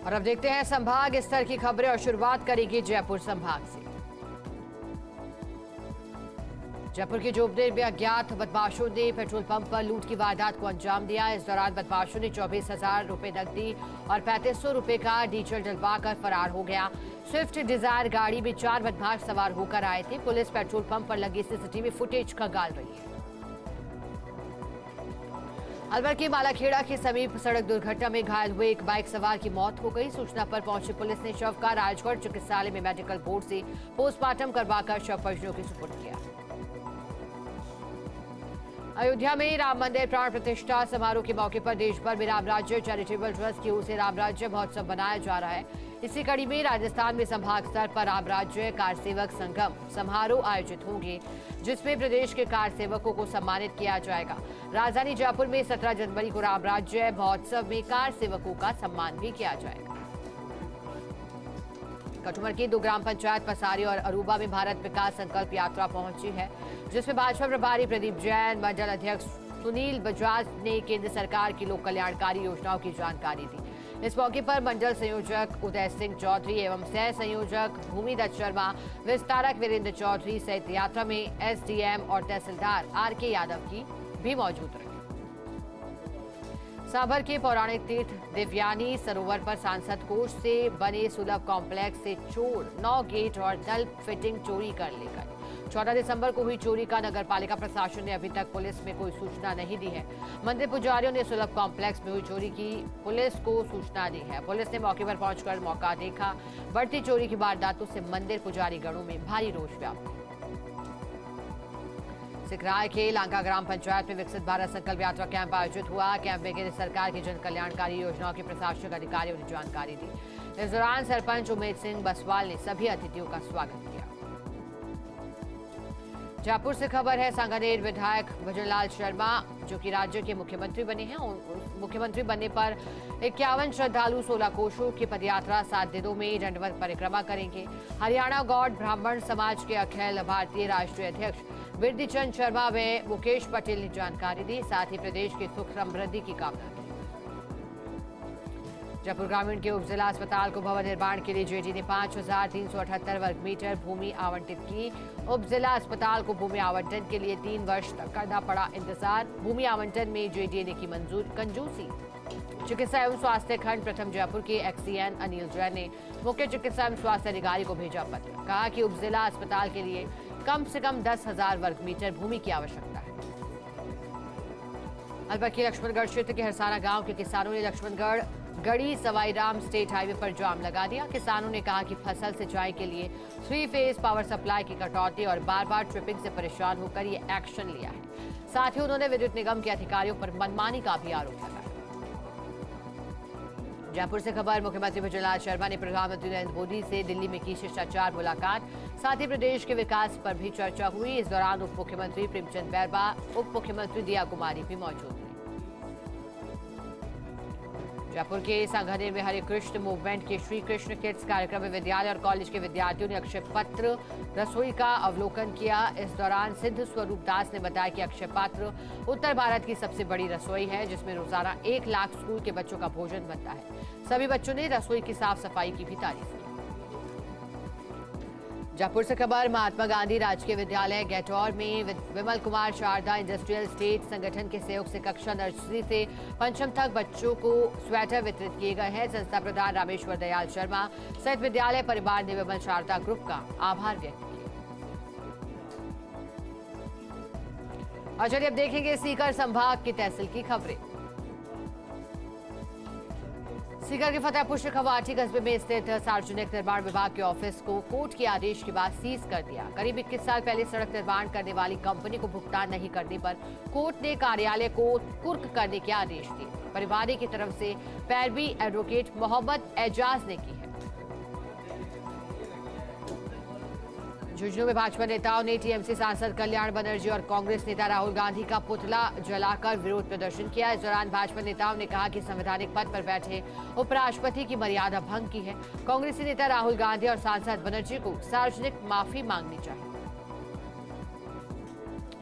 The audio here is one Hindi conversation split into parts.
और अब देखते हैं संभाग स्तर की खबरें और शुरुआत करेगी जयपुर संभाग से। जयपुर के जोबनेर में अज्ञात बदमाशों ने पेट्रोल पंप पर लूट की वारदात को अंजाम दिया। इस दौरान बदमाशों ने 24,000 रुपए नकदी और 3500 रुपए का डीजल डलवाकर फरार हो गया। स्विफ्ट डिजायर गाड़ी में 4 बदमाश सवार होकर आए थे। पुलिस पेट्रोल पंप पर लगी सीसीटीवी फुटेज खंगाल रही है। अलवर के मालाखेड़ा के समीप सड़क दुर्घटना में घायल हुए एक बाइक सवार की मौत हो गई। सूचना पर पहुंची पुलिस ने शव का राजगढ़ चिकित्सालय में मेडिकल बोर्ड से पोस्टमार्टम करवाकर शव परिजनों के सुपुर्द किया। अयोध्या में राम मंदिर प्राण प्रतिष्ठा समारोह के मौके पर देश भर में राम राज्य चैरिटेबल ट्रस्ट की ओर से राम राज्य महोत्सव मनाया जा रहा है। इसी कड़ी में राजस्थान में संभाग स्तर पर राम राज्य कार सेवक संगम समारोह आयोजित होंगे, जिसमें प्रदेश के कार सेवकों को सम्मानित किया जाएगा। राजधानी जयपुर में 17 जनवरी को राम राज्य महोत्सव में कार सेवकों का सम्मान भी किया जाएगा। कटुमर की 2 ग्राम पंचायत पसारी और अरूबा में भारत विकास संकल्प यात्रा पहुंची है, जिसमें भाजपा प्रभारी प्रदीप जैन, मंडल अध्यक्ष सुनील बजाज ने केंद्र सरकार की लोक कल्याणकारी योजनाओं की जानकारी दी। इस मौके पर मंडल संयोजक उदय सिंह चौधरी एवं सह संयोजक भूमिदत्त शर्मा, विस्तारक वीरेंद्र चौधरी सहित यात्रा में एसडीएम और तहसीलदार आरके यादव की भी मौजूद रहे। साबर के पौराणिक तीर्थ दिव्यानी सरोवर पर सांसद कोष से बने सुलभ कॉम्प्लेक्स से चोर 9 गेट और नल फिटिंग चोरी कर ले गए। 14 दिसंबर को हुई चोरी का नगरपालिका प्रशासन ने अभी तक पुलिस में कोई सूचना नहीं दी है। मंदिर पुजारियों ने सुलभ कॉम्प्लेक्स में हुई चोरी की पुलिस को सूचना दी है। पुलिस ने मौके पर पहुंचकर मौका देखा। बढ़ती चोरी की वारदातों से मंदिर पुजारी गणों में भारी रोष व्याप्त है। सिकराय के लांका ग्राम पंचायत में विकसित भारत संकल्प यात्रा कैंप आयोजित हुआ। कैंप में केंद्र सरकार की जन कल्याणकारी योजनाओं के प्रशासनिक अधिकारियों ने जानकारी दी। इस दौरान सरपंच उमेद सिंह बसवाल ने सभी अतिथियों का स्वागत किया। जयपुर से खबर है, सांगानेर विधायक भजनलाल शर्मा जो कि राज्य के मुख्यमंत्री बने हैं, मुख्यमंत्री बनने पर 51 श्रद्धालु 16 कोषों की पदयात्रा 7 दिनों में दंडवत परिक्रमा करेंगे। हरियाणा गौड़ ब्राह्मण समाज के अखिल भारतीय राष्ट्रीय अध्यक्ष बिरदीचंद शर्मा व मुकेश पटेल ने जानकारी दी। साथ ही प्रदेश की सुख समृद्धि की कामना की। जयपुर ग्रामीण के उप जिला अस्पताल को भवन निर्माण के लिए जेडी ने 5,378 वर्ग मीटर भूमि आवंटित की। उप जिला अस्पताल को भूमि आवंटन के लिए 3 वर्ष तक करना पड़ा इंतजार। भूमि आवंटन में जेडीए ने की कंजूसी। चिकित्सा एवं स्वास्थ्य खंड प्रथम जयपुर के एक्सीएन अनिल जैन ने मुख्य चिकित्सा एवं स्वास्थ्य अधिकारी को भेजा पत्र। कहा कि उप जिला अस्पताल के लिए कम से कम 10,000 वर्ग मीटर भूमि की आवश्यकता है। अलवर के लक्ष्मणगढ़ क्षेत्र के हरसाना गांव के किसानों ने लक्ष्मणगढ़ गढ़ी सवाईराम स्टेट हाईवे पर जाम लगा दिया। किसानों ने कहा कि फसल सिंचाई के लिए 3 फेज पावर सप्लाई की कटौती और बार-बार ट्रिपिंग से परेशान होकर ये एक्शन लिया है। साथ ही उन्होंने विद्युत निगम के अधिकारियों पर मनमानी का भी आरोप लगाया। जयपुर से खबर, मुख्यमंत्री भजनलाल शर्मा ने प्रधानमंत्री नरेंद्र मोदी से दिल्ली में की शिष्टाचार मुलाकात। साथ ही प्रदेश के विकास पर भी चर्चा हुई। इस दौरान उप मुख्यमंत्री प्रेमचंद बैरवा, उप मुख्यमंत्री दिया कुमारी भी मौजूद रहे। जयपुर के सांगानेर में हरे कृष्ण मूवमेंट के श्री कृष्ण किड्स कार्यक्रम में विद्यालय और कॉलेज के विद्यार्थियों ने अक्षय पात्र रसोई का अवलोकन किया। इस दौरान सिद्ध स्वरूप दास ने बताया कि अक्षय पात्र उत्तर भारत की सबसे बड़ी रसोई है, जिसमें रोजाना 1 लाख स्कूल के बच्चों का भोजन बनता है। सभी बच्चों ने रसोई की साफ सफाई की भी तारीफ की। जयपुर से खबर, महात्मा गांधी राजकीय विद्यालय गैटौर में विमल कुमार शारदा इंडस्ट्रियल स्टेट संगठन के सहयोग से कक्षा नर्सरी से 5वीं तक बच्चों को स्वेटर वितरित किए गए हैं। संस्था प्रधान रामेश्वर दयाल शर्मा सहित विद्यालय परिवार ने विमल शारदा ग्रुप का आभार व्यक्त किया। और चलिए अब देखेंगे सीकर संभाग की तहसील की खबरें। सीकर के फतेहपुर शेखावाटी कस्बे में स्थित सार्वजनिक निर्माण विभाग के ऑफिस को कोर्ट के आदेश के बाद सीज कर दिया। करीब 21 साल पहले सड़क निर्माण करने वाली कंपनी को भुगतान नहीं करने पर कोर्ट ने कार्यालय को कुर्क करने के आदेश दिए। परिवादी की तरफ से पैरवी एडवोकेट मोहम्मद एजाज ने की है। झुंझुनू में भाजपा नेताओं ने टीएमसी सांसद कल्याण बनर्जी और कांग्रेस नेता राहुल गांधी का पुतला जलाकर विरोध प्रदर्शन किया। इस दौरान भाजपा नेताओं ने कहा कि संवैधानिक पद पर बैठे उपराष्ट्रपति की मर्यादा भंग की है। कांग्रेसी नेता राहुल गांधी और सांसद बनर्जी को सार्वजनिक माफी मांगनी चाहिए।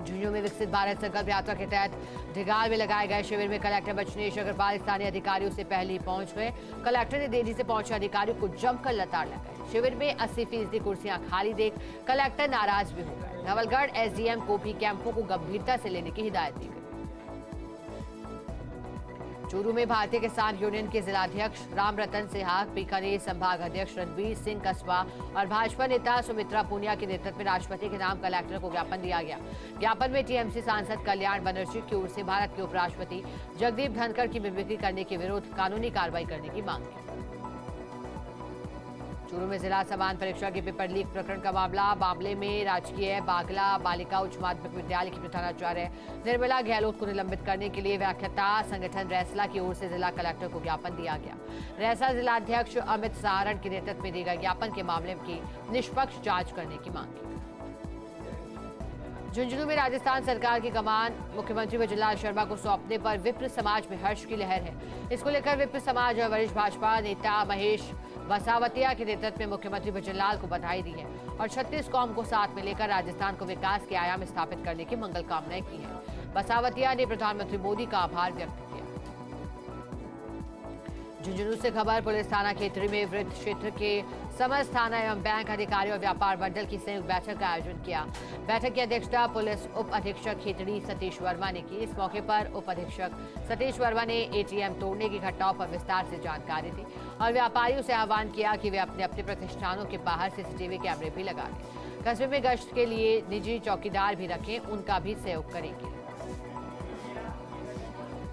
झुंझुनू में विकसित भारत संकल्प यात्रा के तहत ढिगाल में लगाए गए शिविर में कलेक्टर बचनेश अग्रवाल स्थानीय अधिकारियों से पहले ही पहुंच गए। कलेक्टर ने देरी से पहुंचे अधिकारियों को जमकर लताड़ लगाई। शिविर में 80% कुर्सियां खाली देख कलेक्टर नाराज भी हो गए। नवलगढ़ एसडीएम को भी कैंपों को गंभीरता से लेने की हिदायत दी गई। चूरू में भारतीय किसान यूनियन के जिलाध्यक्ष राम रतन सिहाग, बीकानेर संभाग अध्यक्ष रणबीर सिंह कस्बा और भाजपा नेता सुमित्रा पूनिया के नेतृत्व में राष्ट्रपति के नाम कलेक्टर को ज्ञापन दिया गया। ज्ञापन में टीएमसी सांसद कल्याण बनर्जी की ओर से भारत के उपराष्ट्रपति जगदीप धनखड़ की मिमिक्री करने के विरुद्ध कानूनी कार्रवाई करने की मांग की। चूरू में जिला समान परीक्षा के पेपर लीक प्रकरण का मामले में राजकीय बागला बालिका उच्च माध्यमिक विद्यालय की प्रधानाचार्य निर्मला गहलोत को निलंबित करने के लिए व्याख्याता संगठन रैसला की ओर से जिला कलेक्टर को ज्ञापन दिया गया। रैसला जिलाध्यक्ष अमित सहारण के नेतृत्व में दिए गए ज्ञापन के मामले की निष्पक्ष जांच करने की मांग की। झुंझुनू में राजस्थान सरकार की कमान मुख्यमंत्री वजुलाल शर्मा को सौंपने पर विप्र समाज में हर्ष की लहर है। इसको लेकर विप्र समाज और वरिष्ठ भाजपा नेता महेश वसावतिया के नेतृत्व में मुख्यमंत्री वजुलाल को बधाई दी है और 36 कौम को साथ में लेकर राजस्थान को विकास के आयाम स्थापित करने की मंगल कामनाएं की है। वसावतिया ने प्रधानमंत्री मोदी का आभार व्यक्त किया। झुंझुनू से खबर, पुलिस थाना खेतड़ी में वृत्त क्षेत्र के समस्त थाना एवं बैंक अधिकारी और व्यापार मंडल की संयुक्त बैठक का आयोजन किया। बैठक की अध्यक्षता पुलिस उप अधीक्षक खेतड़ी सतीश वर्मा ने की। इस मौके पर उप अधीक्षक सतीश वर्मा ने एटीएम तोड़ने की घटनाओं पर विस्तार से जानकारी दी और व्यापारियों से आह्वान किया कि वे अपने अपने प्रतिष्ठानों के बाहर सीसीटीवी कैमरे भी लगा लें। कस्बे में गश्त के लिए निजी चौकीदार भी रखें, उनका भी सहयोग करेंगे।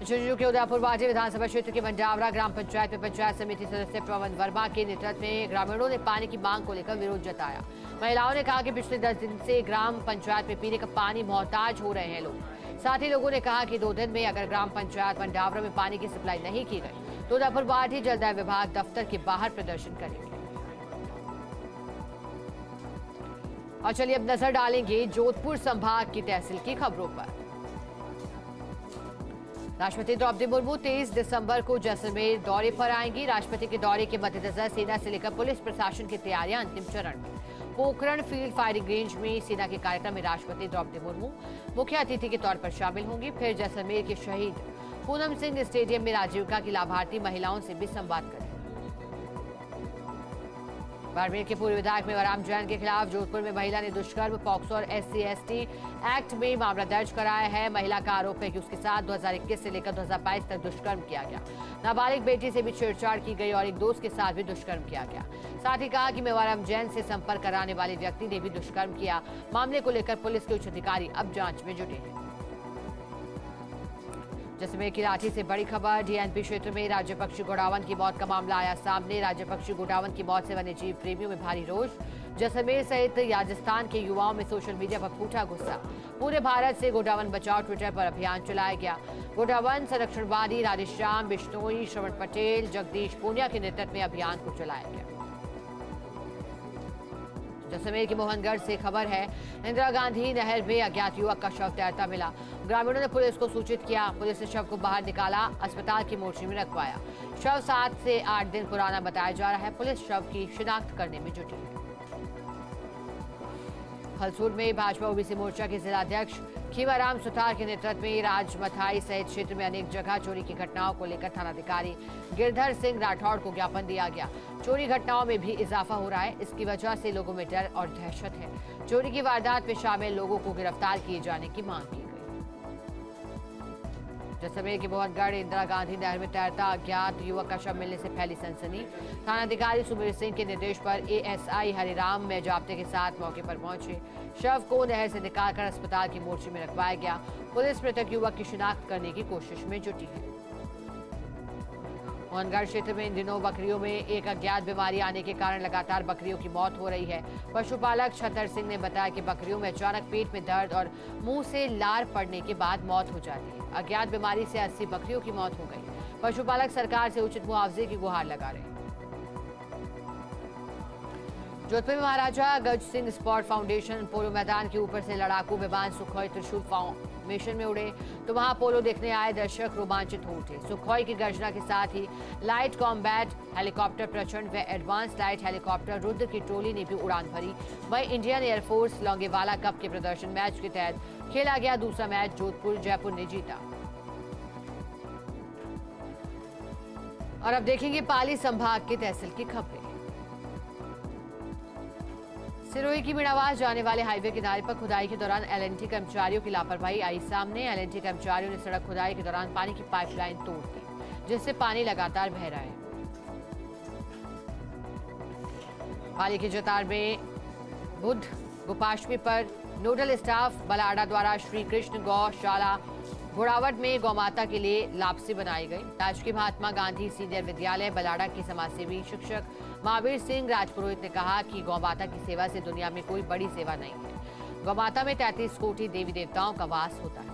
झुंझुनू के उदयपुर वाटी विधानसभा क्षेत्र के मंडावरा ग्राम पंचायत में पंचायत समिति सदस्य पवन वर्मा के नेतृत्व में ग्रामीणों ने पानी की मांग को लेकर विरोध जताया। महिलाओं ने कहा कि पिछले 10 दिन से ग्राम पंचायत में पीने का पानी मोहताज हो रहे हैं लोग। साथ ही लोगों ने कहा कि 2 दिन में अगर ग्राम पंचायत मंडावरा में पानी की सप्लाई नहीं की गई तो उदयपुर वाटी जलदाय विभाग दफ्तर के बाहर प्रदर्शन करेंगे। और चलिए अब नजर डालेंगे जोधपुर संभाग की तहसील की खबरों पर। राष्ट्रपति द्रौपदी मुर्मू 23 दिसंबर को जैसलमेर दौरे पर आएंगी। राष्ट्रपति के दौरे के मद्देनजर सेना से लेकर पुलिस प्रशासन की तैयारियां अंतिम चरण में। पोखरण फील्ड फायरिंग रेंज में सेना के कार्यक्रम में राष्ट्रपति द्रौपदी मुर्मू मुख्य अतिथि के तौर पर शामिल होंगी। फिर जैसलमेर के शहीद पूनम सिंह स्टेडियम में राजीविका की लाभार्थी महिलाओं से भी संवाद करेंगे। बाड़मेर के पूर्व विधायक मेवाराम जैन के खिलाफ जोधपुर में महिला ने दुष्कर्म पॉक्सो और SC/ST एक्ट में मामला दर्ज कराया है। महिला का आरोप है कि उसके साथ 2021 से लेकर 2022 तक दुष्कर्म किया गया। नाबालिग बेटी से भी छेड़छाड़ की गई और एक दोस्त के साथ भी दुष्कर्म किया गया। साथ ही कहा कि मेवाराम जैन से संपर्क कराने वाले व्यक्ति ने भी दुष्कर्म किया। मामले को लेकर पुलिस के उच्च अधिकारी अब जांच में जुटे हैं। जैसलमेर की लाठी से बड़ी खबर, DNP क्षेत्र में राज्य पक्षी गोडावन की मौत का मामला आया सामने। राज्य पक्षी गोडावन की मौत से वन्यजीव प्रेमियों में भारी रोष। जैसलमेर सहित राजस्थान के युवाओं में सोशल मीडिया पर फूटा गुस्सा। पूरे भारत से गोडावन बचाओ ट्विटर पर अभियान चलाया गया। गोडावन संरक्षणवादी राधेश्याम बिश्नोई, श्रवण पटेल, जगदीश पूनिया के नेतृत्व में अभियान को चलाया गया। जैसलमेर की मोहनगढ़ से खबर है, इंदिरा गांधी नहर में अज्ञात युवक का शव तैरता मिला। ग्रामीणों ने पुलिस को सूचित किया। पुलिस ने शव को बाहर निकाला, अस्पताल की मोर्चरी में रखवाया। शव 7 से 8 दिन पुराना बताया जा रहा है। पुलिस शव की शिनाख्त करने में जुटी है। हलसूर में भाजपा ओबीसी मोर्चा के जिलाध्यक्ष खीवाराम सुतार के नेतृत्व में राजमथाई सहित क्षेत्र में अनेक जगह चोरी की घटनाओं को लेकर थानाधिकारी गिरधर सिंह राठौड़ को ज्ञापन दिया गया। चोरी घटनाओं में भी इजाफा हो रहा है। इसकी वजह से लोगों में डर और दहशत है। चोरी की वारदात में शामिल लोगों को गिरफ्तार किए जाने की मांग की गई। जैसलमेर के मोहनगढ़ इंदिरा गांधी नहर में तैरता अज्ञात युवक का शव मिलने से फैली सनसनी। थानाधिकारी सुमीर सिंह के निर्देश पर ASI हरिराम में जाब्ते के साथ मौके पर पहुंचे। शव को नहर से निकालकर अस्पताल की मोर्चरी में रखवाया गया। पुलिस मृतक युवक की शिनाख्त करने की कोशिश में जुटी है। मोहनगढ़ क्षेत्र में इन दिनों बकरियों में एक अज्ञात बीमारी आने के कारण लगातार बकरियों की मौत हो रही है। पशुपालक छतर सिंह ने बताया कि बकरियों में अचानक पेट में दर्द और मुंह से लार पड़ने के बाद मौत हो जाती है। अज्ञात बीमारी से 80 बकरियों की मौत हो गई। पशुपालक सरकार से उचित मुआवजे की गुहार लगा रहे हैं। जोधपुर में महाराजा गज सिंह स्पोर्ट फाउंडेशन पोलो मैदान के ऊपर से लड़ाकू विमान सुखोई त्रिशूल फॉर्मेशन में उड़े तो वहां पोलो देखने आए दर्शक रोमांचित हो उठे। सुखोई की गर्जना के साथ ही लाइट कॉम्बैट हेलीकॉप्टर प्रचंड व एडवांस लाइट हेलीकॉप्टर रुद्र की टोली ने भी उड़ान भरी। वहीं इंडियन एयरफोर्स लोंगेवाला कप के प्रदर्शन मैच के तहत खेला गया दूसरा मैच जोधपुर जयपुर ने जीता। और अब देखेंगे पाली संभाग के तहसील की खबरें। सिरोही की मीणावास जाने वाले हाईवे किनारे पर खुदाई के दौरान एलएनटी कर्मचारियों की लापरवाही आई सामने। एलएनटी कर्मचारियों ने सड़क खुदाई के दौरान पानी की पाइपलाइन तोड़ दी, जिससे पानी लगातार बह रहा है। पाली के जतार में बुद्ध गोपाष्टमी पर नोडल स्टाफ बलाडा द्वारा श्री कृष्ण गौशाला घोड़ावट में गौमाता के लिए लापसी बनाई गई। राजकीय महात्मा गांधी सीनियर विद्यालय बलाडा के समाजसेवी शिक्षक महावीर सिंह राजपुरोहित ने कहा कि गौमाता की सेवा से दुनिया में कोई बड़ी सेवा नहीं है। गौमाता में 33 कोटि देवी देवताओं का वास होता है।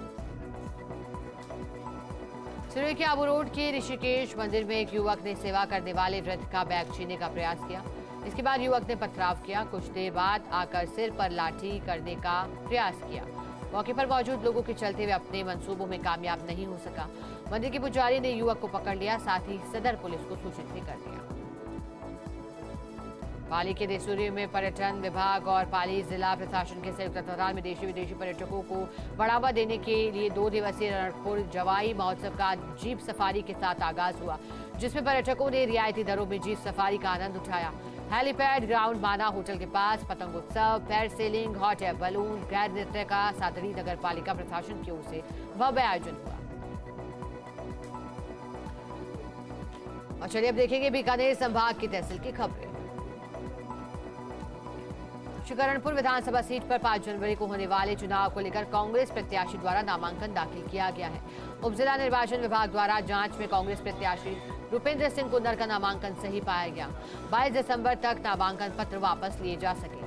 सिरोही के आबू रोड के ऋषिकेश मंदिर में एक युवक ने सेवा करने वाले वृद्ध का बैग छीनने का प्रयास किया। इसके बाद युवक ने पथराव किया। कुछ देर बाद आकर सिर पर लाठी करने का प्रयास किया। मौके पर मौजूद लोगों के चलते हुए अपने मंसूबों में कामयाब नहीं हो सका। मंदिर के पुजारी ने युवक को पकड़ लिया, साथ ही सदर पुलिस को सूचित भी कर दिया। पाली के देसूरी में पर्यटन विभाग और पाली जिला प्रशासन के संयुक्त तत्वावधान में देशी विदेशी पर्यटकों को बढ़ावा देने के लिए 2 दिवसीय रणकपुर जवाई महोत्सव का जीप सफारी के साथ आगाज हुआ, जिसमें पर्यटकों ने रियायती दरों में जीप सफारी का आनंद उठाया। हेलीपैड ग्राउंड माना होटल के पास पतंगोत्सव, पैरसेलिंग, हॉट एयर बैलून, गैर नृत्य का सादरी नगर पालिका प्रशासन की ओर से भव्य आयोजन हुआ। और चलिए अब देखेंगे बीकानेर संभाग की तहसील की खबरें। शिकरणपुर विधानसभा सीट पर 5 जनवरी को होने वाले चुनाव को लेकर कांग्रेस प्रत्याशी द्वारा नामांकन दाखिल किया गया है। उपजिला निर्वाचन विभाग द्वारा जांच में कांग्रेस प्रत्याशी रुपेंद्र सिंह कुंदर का नामांकन सही पाया गया। 22 दिसंबर तक नामांकन पत्र वापस लिए जा सकेंगे।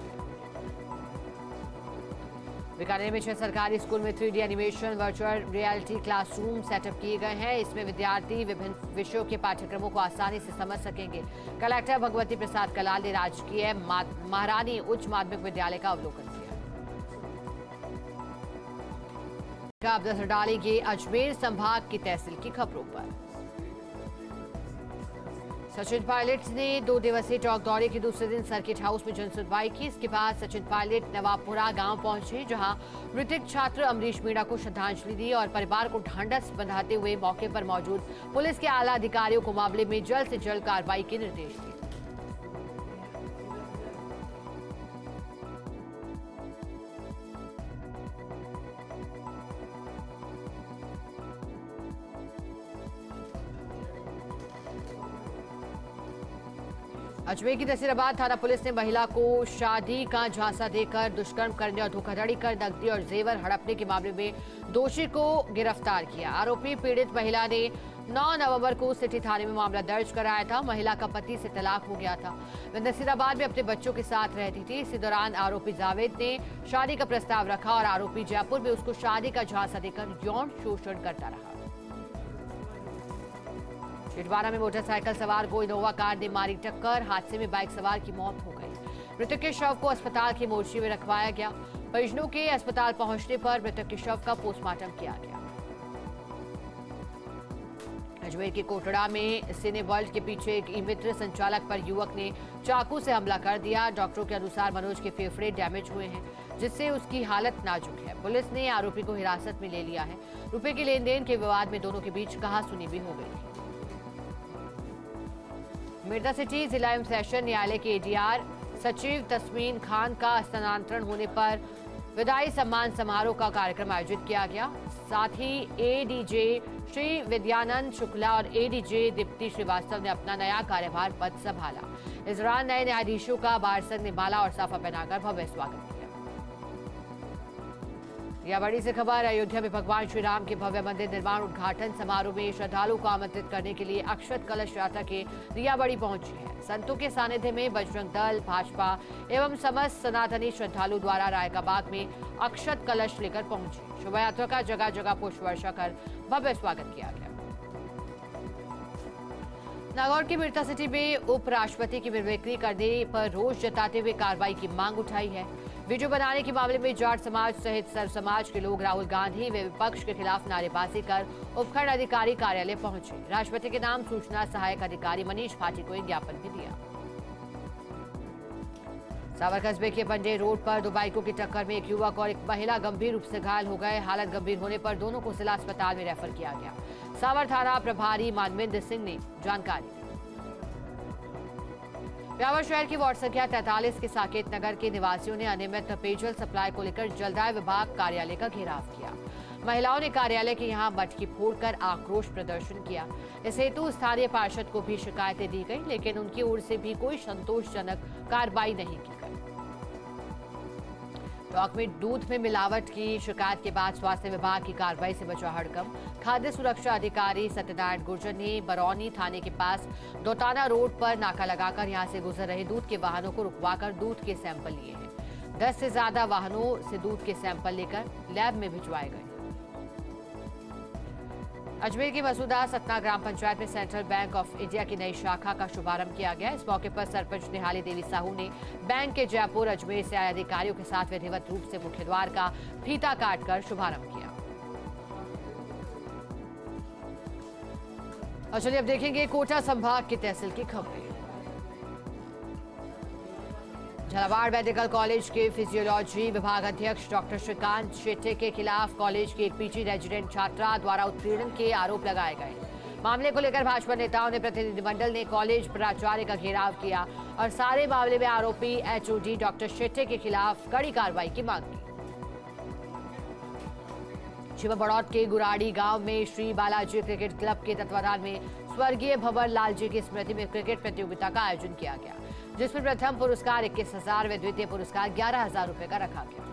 बीकानेर में 6 सरकारी स्कूल में 3D animation virtual reality classroom setup किए गए हैं। इसमें विद्यार्थी विभिन्न विषयों के पाठ्यक्रमों को आसानी से समझ सकेंगे। कलेक्टर भगवती प्रसाद कलाल ने राजकीय महारानी उच्च माध्यमिक विद्यालय का अवलोकन किया। अब नजर डालेंगे अजमेर संभाग की तहसील की खबरों पर। सचिन पायलट ने 2 दिवसीय टॉक दौरे के दूसरे दिन सर्किट हाउस में जनसुनवाई की। इसके बाद सचिन पायलट नवाबपुरा गांव पहुंचे, जहां मृतक छात्र अमरीश मीणा को श्रद्धांजलि दी और परिवार को ढांढस बंधाते हुए मौके पर मौजूद पुलिस के आला अधिकारियों को मामले में जल्द से जल्द कार्रवाई के निर्देश दिए। अजमेर की नसीराबाद थाना पुलिस ने महिला को शादी का झांसा देकर दुष्कर्म करने और धोखाधड़ी कर नकदी और जेवर हड़पने के मामले में दोषी को गिरफ्तार किया। आरोपी पीड़ित महिला ने 9 नवंबर को सिटी थाने में मामला दर्ज कराया था। महिला का पति से तलाक हो गया था। वह नसीराबाद में अपने बच्चों के साथ रहती थी। इसी दौरान आरोपी जावेद ने शादी का प्रस्ताव रखा और आरोपी जयपुर में उसको शादी का झांसा देकर यौन शोषण करता रहा। छिंदवाड़ा में मोटरसाइकिल सवार को इनोवा कार ने मारी टक्कर। हादसे में बाइक सवार की मौत हो गई। मृतक के शव को अस्पताल के मोर्चे में रखवाया गया। परिजनों के अस्पताल पहुंचने पर मृतक के शव का पोस्टमार्टम किया गया। अजमेर के कोटड़ा में सिनेवर्ल्ड के पीछे एक ई-मित्र संचालक पर युवक ने चाकू से हमला कर दिया। डॉक्टरों के अनुसार मनोज के फेफड़े डैमेज हुए हैं, जिससे उसकी हालत नाजुक है। पुलिस ने आरोपी को हिरासत में ले लिया है। रुपए के लेन देन के विवाद में दोनों के बीच कहासुनी भी हो गई थी। मिर्जा सिटी जिला एवं सेशन न्यायालय के एडीआर सचिव तस्मीन खान का स्थानांतरण होने पर विदाई सम्मान समारोह का कार्यक्रम आयोजित किया गया। साथ ही एडीजे श्री विद्यानंद शुक्ला और एडीजे दीप्ति श्रीवास्तव ने अपना नया कार्यभार पद संभाला। इस दौरान नए न्यायाधीशों का बार संघ ने माला और साफा पहनाकर भव्य स्वागत किया। यह बड़ी से खबर। अयोध्या में भगवान श्री राम के भव्य मंदिर निर्माण उद्घाटन समारोह में श्रद्धालुओं को आमंत्रित करने के लिए अक्षत कलश यात्रा के रियाबड़ी पहुंची है। संतों के सानिध्य में बजरंग दल, भाजपा एवं समस्त सनातनी श्रद्धालु द्वारा रायकाबाग में अक्षत कलश लेकर पहुंचे। शोभा यात्रा का जगह जगह पुष्प वर्षा कर भव्य स्वागत किया गया। नागौर की मिर्ता सिटी में उपराष्ट्रपति की मिमिक्री करने पर रोष जताते हुए कार्रवाई की मांग उठाई है। वीडियो बनाने के मामले में जाट समाज सहित सर्व समाज के लोग राहुल गांधी व विपक्ष के खिलाफ नारेबाजी कर उपखंड अधिकारी कार्यालय पहुंचे। राष्ट्रपति के नाम सूचना सहायक अधिकारी मनीष भाटी को एक ज्ञापन भी दिया। सावर कस्बे के पंडे रोड पर दो बाइकों की टक्कर में एक युवक और एक महिला गंभीर रूप से घायल हो गए। हालत गंभीर होने पर दोनों को जिला अस्पताल में रेफर किया गया। सावर थाना प्रभारी मानवेंद्र सिंह ने जानकारी दी। ब्यावर शहर की वार्ड संख्या 43 के साकेत नगर के निवासियों ने अनियमित पेयजल सप्लाई को लेकर जलदाय विभाग कार्यालय का घेराव किया। महिलाओं ने कार्यालय के यहां मटकी फोड़कर आक्रोश प्रदर्शन किया। इस हेतु स्थानीय पार्षद को भी शिकायतें दी गई, लेकिन उनकी ओर से भी कोई संतोषजनक कार्रवाई नहीं की गई। टॉक में दूध में मिलावट की शिकायत के बाद स्वास्थ्य विभाग की कार्रवाई से बचा हड़कंप। खाद्य सुरक्षा अधिकारी सत्यनारायण गुर्जर ने बरौनी थाने के पास दोताना रोड पर नाका लगाकर यहां से गुजर रहे दूध के वाहनों को रुकवाकर दूध के सैंपल लिए हैं। 10 से ज्यादा वाहनों से दूध के सैंपल लेकर लैब में भिजवाए गए। अजमेर की मसूदा सतना ग्राम पंचायत में सेंट्रल बैंक ऑफ इंडिया की नई शाखा का शुभारंभ किया गया। इस मौके पर सरपंच निहाली देवी साहू ने बैंक के जयपुर अजमेर से आए अधिकारियों के साथ विधिवत रूप से मुख्य द्वार का फीता काटकर शुभारंभ किया। और चलिए अब देखेंगे कोटा संभाग की तहसील की खबरें। झालावाड़ मेडिकल कॉलेज के फिजियोलॉजी विभाग अध्यक्ष डॉक्टर श्रीकांत शेट्टी के खिलाफ कॉलेज की एक पीजी रेजिडेंट छात्रा द्वारा उत्पीड़न के आरोप लगाए गए। मामले को लेकर भाजपा नेताओं ने प्रतिनिधिमंडल ने कॉलेज प्राचार्य का घेराव किया और सारे मामले में आरोपी एचओडी डॉक्टर शेट्टी के खिलाफ कड़ी कार्रवाई की मांग की। शिवा बड़ौत के गुराड़ी गांव में श्री बालाजी क्रिकेट क्लब के तत्वाधान में स्वर्गीय भंवर लाल जी की स्मृति में क्रिकेट प्रतियोगिता का आयोजन किया गया, जिसमें प्रथम पुरस्कार 21,000 व द्वितीय पुरस्कार 11,000 रुपए का रखा गया।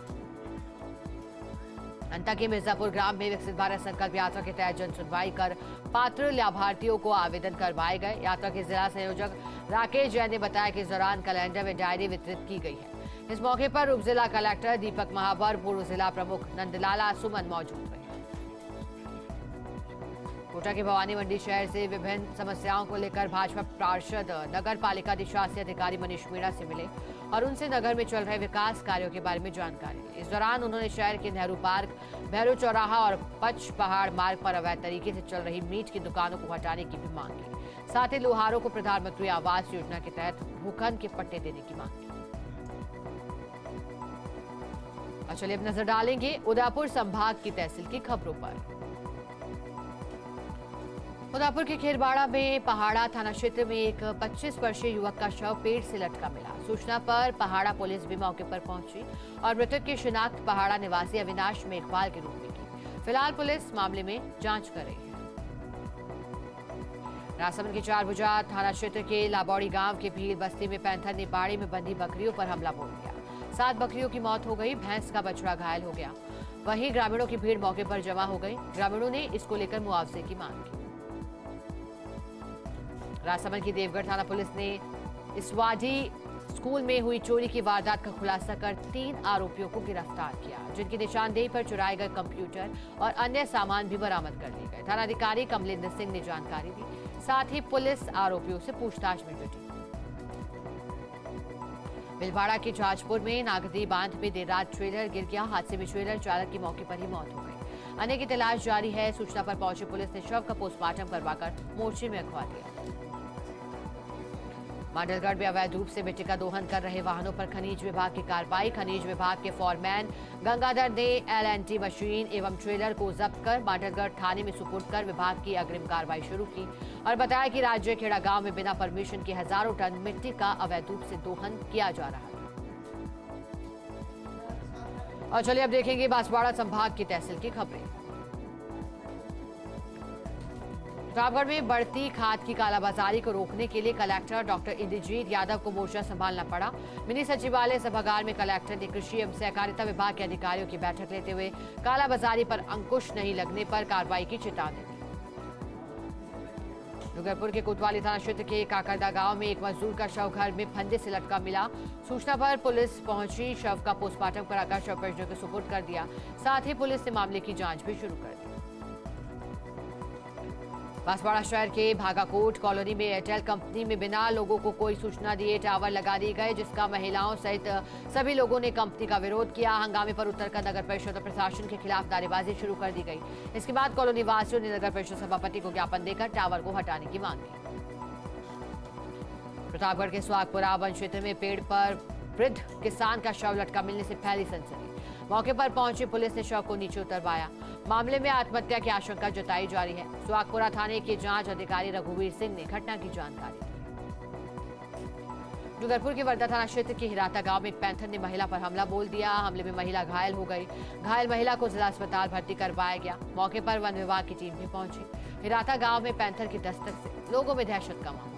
अंता के मिर्जापुर ग्राम में विकसित भारत संकल्प यात्रा के तहत जन सुनवाई कर पात्र लाभार्थियों को आवेदन करवाए गए। यात्रा के जिला संयोजक राकेश जैन ने बताया कि इस दौरान कैलेंडर व डायरी वितरित की गई है। इस मौके पर उप जिला कलेक्टर दीपक महावर, पूर्व जिला प्रमुख नंदलाला सुमन मौजूद रहे। कोटा के भवानी मंडी शहर से विभिन्न समस्याओं को लेकर भाजपा पार्षद नगर पालिका अधिशासी अधिकारी मनीष मीणा से मिले और उनसे नगर में चल रहे विकास कार्यों के बारे में जानकारी ली। इस दौरान उन्होंने शहर के नेहरू पार्क, भैरव चौराहा और पच पहाड़ मार्ग पर अवैध तरीके से चल रही मीट की दुकानों को हटाने की भी मांग की। साथ ही लोहारों को प्रधानमंत्री आवास योजना के तहत भूखंड के पट्टे देने की मांग की। और चलिए अब नजर डालेंगे उदयपुर संभाग की तहसील की खबरों पर। उदयपुर के खेरबाड़ा में पहाड़ा थाना क्षेत्र में एक 25 वर्षीय युवक का शव पेड़ से लटका मिला। सूचना पर पहाड़ा पुलिस भी मौके पर पहुंची और मृतक की शिनाख्त पहाड़ा निवासी अविनाश मेघवाल के रूप में की। फिलहाल पुलिस मामले में जांच कर रही है। राजसमंद के चारभुजा थाना क्षेत्र के लाबौड़ी गांव के भील बस्ती में पैंथर ने बाड़े में बंधी बकरियों पर हमला बोल दिया। 7 बकरियों की मौत हो गई, भैंस का बछड़ा घायल हो गया। वहीं ग्रामीणों की भीड़ मौके पर जमा हो गई। ग्रामीणों ने इसको लेकर मुआवजे की मांग की। राजसमंद की देवगढ़ थाना पुलिस ने इसवाडी स्कूल में हुई चोरी की वारदात का खुलासा कर 3 आरोपियों को गिरफ्तार किया, जिनकी निशानदेही पर चुराए गए कंप्यूटर और अन्य सामान भी बरामद कर लिए गए। थानाधिकारी कमलेंद्र सिंह ने जानकारी दी। साथ ही पुलिस आरोपियों से पूछताछ में जुटी। भिलवाड़ा के जाजपुर में नागदी बांध में देर रात ट्रेलर गिर गया। हादसे में ट्रेलर चालक की मौके पर ही मौत हो गई। अन्य की तलाश जारी है। सूचना पर पहुंची पुलिस ने शव का पोस्टमार्टम करवाकर मोर्चे में रखवा दिया। मांडलगढ़ में अवैध रूप से मिट्टी का दोहन कर रहे वाहनों पर खनिज विभाग की कार्रवाई। खनिज विभाग के फॉरमैन गंगाधर ने LNT मशीन एवं ट्रेलर को जब्त कर मांडलगढ़ थाने में सुपुर्द कर विभाग की अग्रिम कार्रवाई शुरू की और बताया कि राज्य खेड़ा गांव में बिना परमिशन के हजारों टन मिट्टी का अवैध रूप से दोहन किया जा रहा है। और चलिए अब देखेंगे बांसवाड़ा संभाग की तहसील की खबरें। प्रतापगढ़ में बढ़ती खाद की कालाबाजारी को रोकने के लिए कलेक्टर डॉक्टर इंद्रजीत यादव को मोर्चा संभालना पड़ा। मिनी सचिवालय सभागार में कलेक्टर ने कृषि एवं सहकारिता विभाग के अधिकारियों की बैठक लेते हुए कालाबाजारी पर अंकुश नहीं लगने पर कार्रवाई की चेतावनी दी। डूंगरपुर के कोतवाली थाना क्षेत्र के काकरदा गांव में एक मजदूर का शव घर में फंदे से लटका मिला। सूचना पर पुलिस पहुंची, शव का पोस्टमार्टम कराकर शव परिजनों को सुपुर्द कर दिया। साथ ही पुलिस ने मामले की जांच भी शुरू कर दी। बांसवाड़ा शहर के भागाकोट कॉलोनी में एयरटेल कंपनी में बिना लोगों को कोई सूचना दिए टावर लगा दिए गए, जिसका महिलाओं सहित सभी लोगों ने कंपनी का विरोध किया। हंगामे पर उतरकर नगर परिषद और प्रशासन के खिलाफ नारेबाजी शुरू कर दी गई। इसके बाद कॉलोनी वासियों ने नगर परिषद सभापति को ज्ञापन देकर टावर को हटाने की मांग की। प्रतापगढ़ के सुहागपुरा वन क्षेत्र में पेड़ पर वृद्ध किसान का शव लटका मिलने से फैली सनसनी। मौके पर पहुंची पुलिस ने शव को नीचे उतरवाया। मामले में आत्महत्या की आशंका जताई जा रही है। सुहागपुरा थाने के जांच अधिकारी रघुवीर सिंह ने घटना की जानकारी दी। डूंगरपुर के वर्धा थाना क्षेत्र के हिराता गांव में एक पैंथर ने महिला पर हमला बोल दिया। हमले में महिला घायल हो गई। घायल महिला को जिला अस्पताल भर्ती करवाया गया। मौके पर वन विभाग की टीम भी पहुंची। हिराता गांव में पैंथर की दस्तक से लोगों में दहशत का माहौल।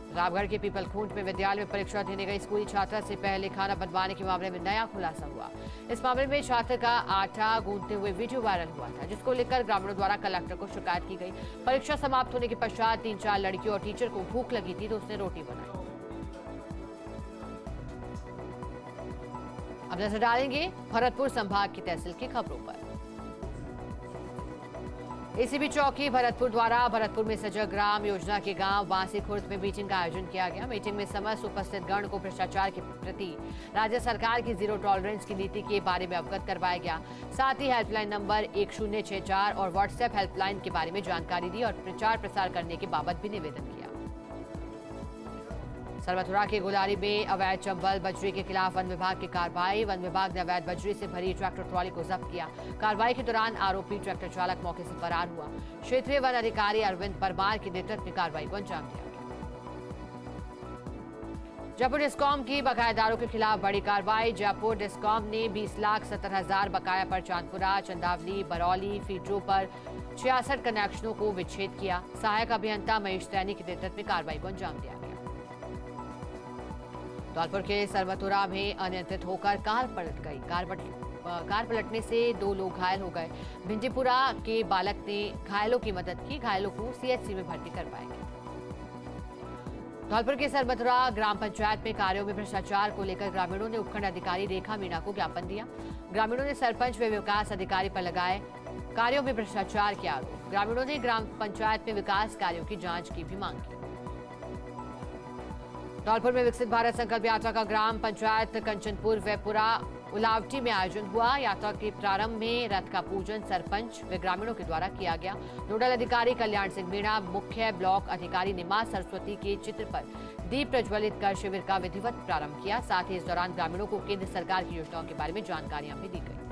प्रतापगढ़ के पीपलखूंट में विद्यालय में परीक्षा देने गई स्कूली छात्रा से पहले खाना बनवाने के मामले में नया खुलासा हुआ। इस मामले में छात्र का आटा गूंथते हुए वीडियो वायरल हुआ था, जिसको लेकर ग्रामीणों द्वारा कलेक्टर को शिकायत की गई। परीक्षा समाप्त होने के पश्चात 3-4 लड़कियों और टीचर को भूख लगी थी तो उसने रोटी बनाई। अब नजर डालेंगे भरतपुर संभाग की तहसील की खबरों पर। एसीबी चौकी भरतपुर द्वारा भरतपुर में सजग ग्राम योजना के गांव बांसी खुर्द में मीटिंग का आयोजन किया गया। मीटिंग में समस्त उपस्थित गण को भ्रष्टाचार के प्रति राज्य सरकार की जीरो टॉलरेंस की नीति के बारे में अवगत करवाया गया। साथ ही हेल्पलाइन नंबर 1064 और व्हाट्सएप हेल्पलाइन के बारे में जानकारी दी और प्रचार प्रसार करने के बाबत भी निवेदन किया। सरवथुरा के गुलारी में अवैध चंबल बजरी के खिलाफ वन विभाग की कार्रवाई। वन विभाग ने अवैध बजरी से भरी ट्रैक्टर ट्रॉली को जब्त किया। कार्रवाई के दौरान आरोपी ट्रैक्टर चालक मौके से फरार हुआ। क्षेत्रीय वन अधिकारी अरविंद परमार के नेतृत्व में कार्रवाई को अंजाम दिया गया। जयपुर डिस्कॉम की बकायादारों के खिलाफ बड़ी कार्रवाई। जयपुर डिस्कॉम ने 20,70,000 बकाया पर चांदपुरा, चंदावली, बरौली फीडरों पर 66 कनेक्शनों को विच्छेद किया। सहायक अभियंता महेश सैनी के नेतृत्व में कार्रवाई को अंजाम दिया गया। धौलपुर के सरवथुरा में अनियंत्रित होकर कार पलट गई। कार पलटने से 2 लोग घायल हो गए। भिंडीपुरा के बालक ने घायलों की मदद की। घायलों को सीएचसी में भर्ती करवाया गया। धौलपुर के सरवथुरा ग्राम पंचायत में कार्यों में भ्रष्टाचार को लेकर ग्रामीणों ने उपखंड अधिकारी रेखा मीणा को ज्ञापन दिया। ग्रामीणों ने सरपंच व विकास अधिकारी पर लगाए कार्यों में भ्रष्टाचार के आरोप। ग्रामीणों ने ग्राम पंचायत में विकास कार्यों की जांच की भी मांग की। धौलपुर में विकसित भारत संकल्प यात्रा का ग्राम पंचायत कंचनपुर व पुरा उलावटी में आयोजन हुआ। यात्रा के प्रारंभ में रथ का पूजन सरपंच व ग्रामीणों के द्वारा किया गया। नोडल अधिकारी कल्याण सिंह मीणा, मुख्य ब्लॉक अधिकारी ने मां सरस्वती के चित्र पर दीप प्रज्वलित कर शिविर का विधिवत प्रारंभ किया। साथ ही इस दौरान ग्रामीणों को केंद्र सरकार की योजनाओं के बारे में जानकारियां भी दी गई।